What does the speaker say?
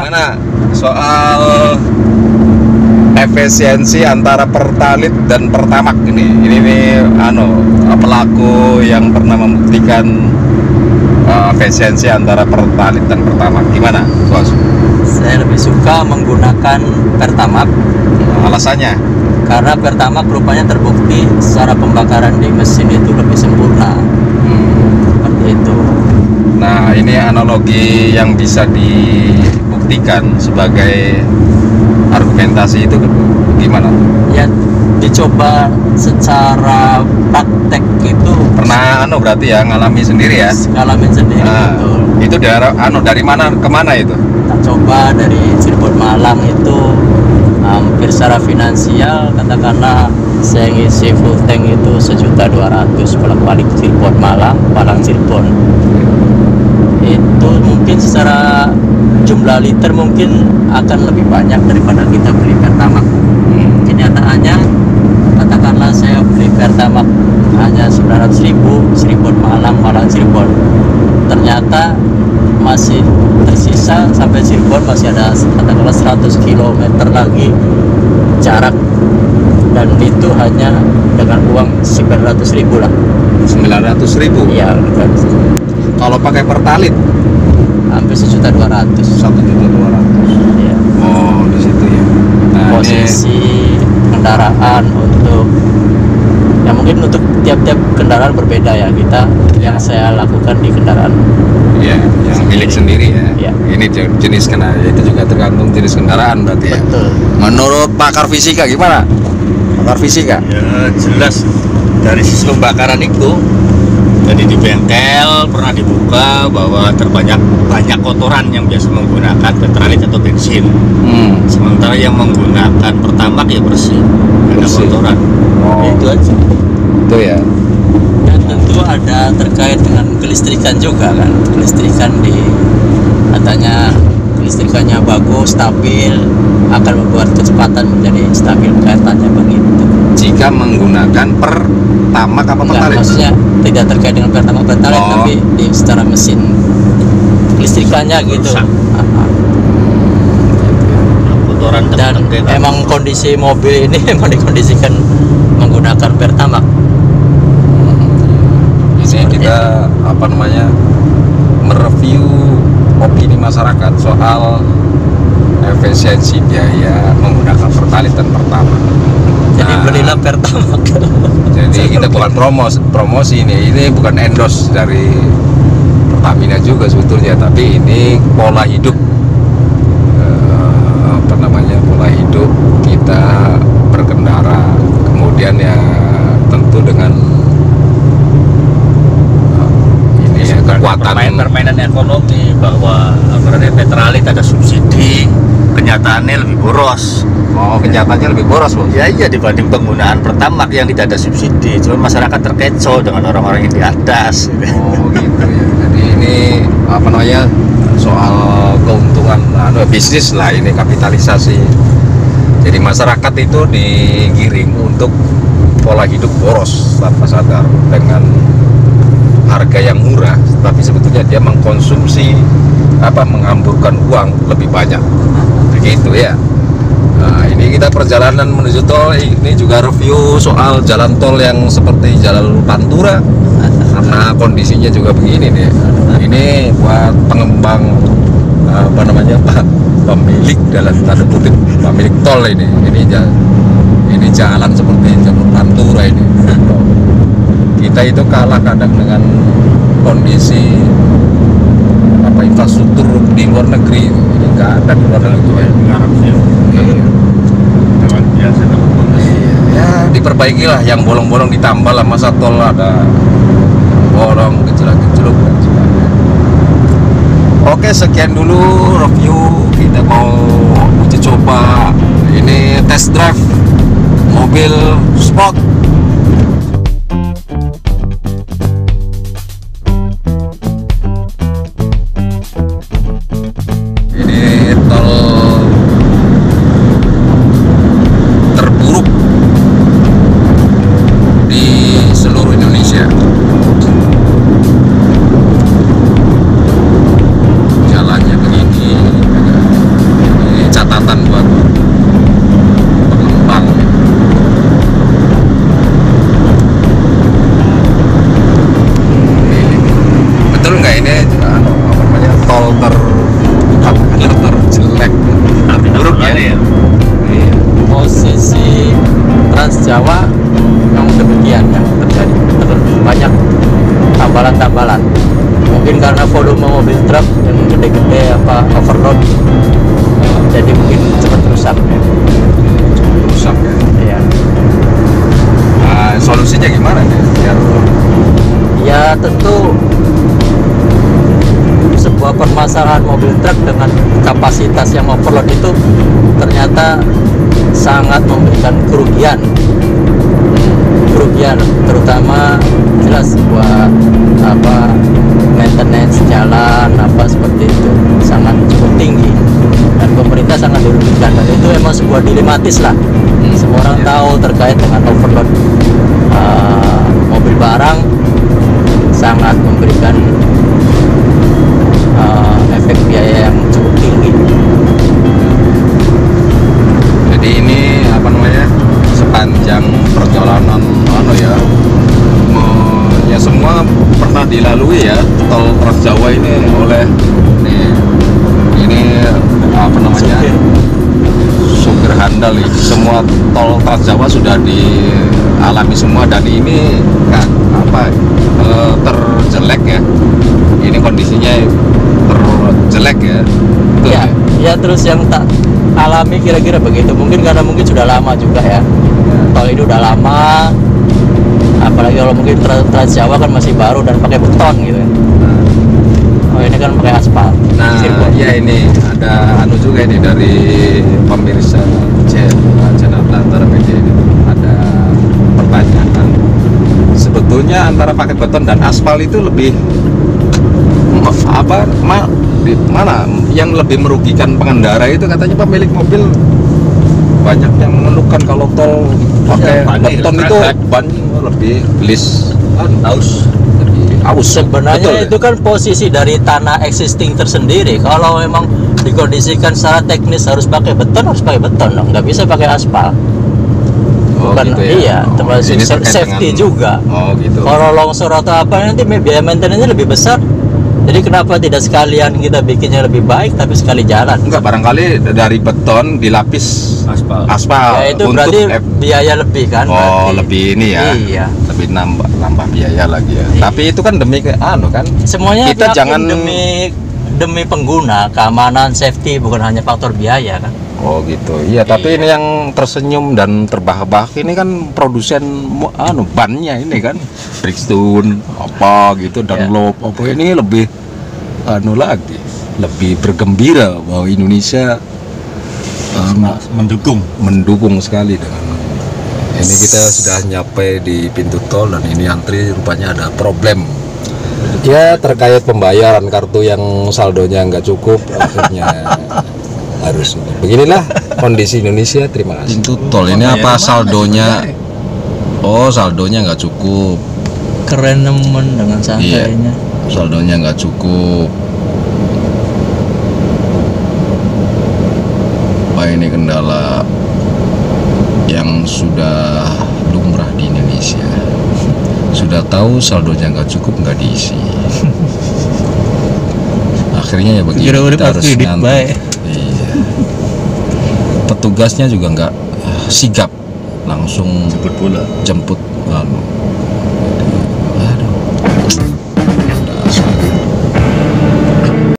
Gimana soal efisiensi antara Pertalite dan Pertamax ini? Ini pelaku yang pernah membuktikan efisiensi antara Pertalite dan Pertamax. Gimana, Bos? Saya lebih suka menggunakan Pertamax. Alasannya? Karena Pertamax rupanya terbukti secara pembakaran di mesin itu lebih sempurna. Seperti itu. Nah, ini analogi yang bisa dibuktikan sebagai argumentasi itu gimana? Ya, dicoba secara praktek itu. Pernah berarti ya ngalami sendiri ya? Ngalamin sendiri, betul. Itu dari mana ke mana itu? Kita coba dari Cirebon Malang itu hampir secara finansial, katakanlah saya ngisi full tank itu 1.200.000 bolak-balik Cirebon Malang, Malang Cirebon. Itu mungkin secara jumlah liter mungkin akan lebih banyak daripada kita beli Pertamax. Kenyataannya katakanlah saya beli Pertamax hanya 900.000 Cirebon Malang, Malang Cirebon. Ternyata masih tersisa sampai Cirebon masih ada katakanlah 100 km lagi jarak, dan itu hanya dengan uang 900.000 lah. 900.000? Iya, kalau pakai Pertalite hampir 1.200.000. 1.200.000. Iya. Oh, di situ ya. Nah, Posisi kendaraan untuk ya mungkin untuk tiap-tiap kendaraan berbeda ya. Yang saya lakukan di kendaraan iya, yang milik sendiri ya. Iya. Ini jenis kendaraan, itu juga tergantung jenis kendaraan berarti ya. Betul. Menurut pakar fisika gimana? Pakar fisika? Ya jelas dari sisi pembakaran itu. Jadi di bengkel pernah dibuka bahwa banyak kotoran yang biasa menggunakan Pertalite atau bensin. Sementara yang menggunakan Pertamax ya bersih, ada kotoran. Oh, Itu aja. itu ya. Dan tentu ada terkait dengan kelistrikan juga kan. Katanya kelistrikannya bagus, stabil, akan membuat kecepatan menjadi stabil, kaitannya begitu. Jika menggunakan Pertamax apa Enggak, Pertalite? maksudnya tidak terkait dengan Pertamax Pertalite, Oh. tapi secara mesin kelistrikannya gitu. Rusak. Kotoran Dan emang kondisi mobil ini emang dikondisikan menggunakan Pertamax. Ini kita mereview opini masyarakat soal efisiensi biaya menggunakan Pertalite dan Pertamax. Jadi Nah, belilah Pertamax. jadi kita bukan promosi ini bukan endorse dari Pertamina juga sebetulnya, tapi ini pola hidup pola hidup kita berkendara, kemudian ya tentu dengan kekuatan permainan ekonomi bahwa Pertalite ada subsidi, kenyataannya lebih boros. Oh, kenyataannya lebih boros, Bos. Ya iya, dibanding penggunaan Pertamax yang tidak ada subsidi. Cuma masyarakat terkecoh dengan orang-orang yang di atas. Oh, gitu ya. Jadi ini soal keuntungan bisnis lah, ini kapitalisasi. Jadi masyarakat itu digiring untuk pola hidup boros tanpa sadar dengan harga yang murah, tapi sebetulnya dia mengkonsumsi menghamburkan uang lebih banyak. Begitu ya. Nah, ini kita perjalanan menuju tol, ini juga review soal jalan tol yang seperti Jalan Pantura karena kondisinya juga begini nih. Ini buat pengembang pemilik dalam tanda kutip pemilik tol ini jalan seperti Jalur Pantura ini. Kita itu kalah kadang dengan kondisi infrastruktur di luar negeri. Ini nggak ada di luar negeri. Ya diperbaikilah, yang bolong-bolong ditambah lah, masa tol ada bolong gejolak-gejolak dan sebagainya. Oke, sekian dulu review, kita mau uji coba ini test drive mobil sport. Ini tol terburuk di seluruh Indonesia. Jalannya begini, karena volume mobil truk yang gede-gede apa overload, jadi mungkin cepat rusak ya. Rusak ya. Iya. Nah, solusinya gimana nih biar Ya tentu sebuah permasalahan mobil truk dengan kapasitas yang overload itu ternyata sangat memberikan kerugian, terutama jelas buat apa maintenance jalan apa seperti itu sangat cukup tinggi dan pemerintah sangat dirugikan, dan itu emang sebuah dilematis lah. Semua orang tahu terkait dengan overload mobil barang sangat memberikan efek biaya yang cukup tinggi. jadi ini apa namanya sepanjang perjalanan ya ya semua pernah dilalui ya tol Trans Jawa ini oleh ini apa namanya supir handal ini. Semua tol Trans Jawa sudah dialami semua, dan ini kan apa terjelek ya, ini kondisinya terjelek ya. Betul Ya, ya terus yang tak alami kira-kira begitu. Mungkin karena mungkin sudah lama juga ya. Tol ini udah lama. Apalagi kalau mungkin Trans Jawa kan masih baru dan pakai beton gitu kan. Oh ini kan pakai aspal. Nah, ya ini ada anu juga ini dari pemirsa channel Belantara Media ini ada pertanyaan. Sebetulnya antara pakai beton dan aspal itu lebih mana yang lebih merugikan pengendara? Itu katanya pemilik mobil banyak yang mengeluhkan kalau tol pakai beton itu ban lebih gelis, aus. Sebenarnya Betul, itu kan posisi dari tanah existing tersendiri. Kalau memang dikondisikan secara teknis harus pakai beton dong. Nggak bisa pakai aspal. Oh, Bukan, gitu ya? iya, termasuk Ini terkait safety dengan- juga. Oh gitu. Kalau longsor atau apa nanti biaya maintenance-nya lebih besar. Jadi kenapa tidak sekalian kita bikinnya lebih baik tapi sekali jalan? Enggak, barangkali dari beton dilapis aspal Ya itu untuk berarti biaya lebih kan? oh berarti. lebih ini ya, Iya. lebih nambah biaya lagi ya. Iya. Tapi itu kan demi kan Semuanya kita yakin jangan demi pengguna, keamanan, safety, bukan hanya faktor biaya kan? oh gitu. Iya, tapi ini yang tersenyum dan terbahak-bahak ini kan produsen bannya ini kan Bridgestone apa gitu dan Iya. apa ini lebih lagi lebih bergembira bahwa Indonesia mendukung sekali dengan ini. Kita sudah nyampe di pintu tol dan ini antri rupanya ada problem ya terkait pembayaran kartu yang saldonya nggak cukup, akhirnya harus beginilah kondisi Indonesia. Terima kasih. Pintu tol ini apa saldonya? Oh, saldonya nggak cukup. Keren nemen dengan santainya. Saldonya nggak cukup. Apa ini kendala yang sudah lumrah di Indonesia? Sudah tahu saldonya nggak cukup, nggak diisi. Akhirnya ya begini, kita harus ngantri. Iya. Petugasnya juga nggak sigap, langsung jemput lalu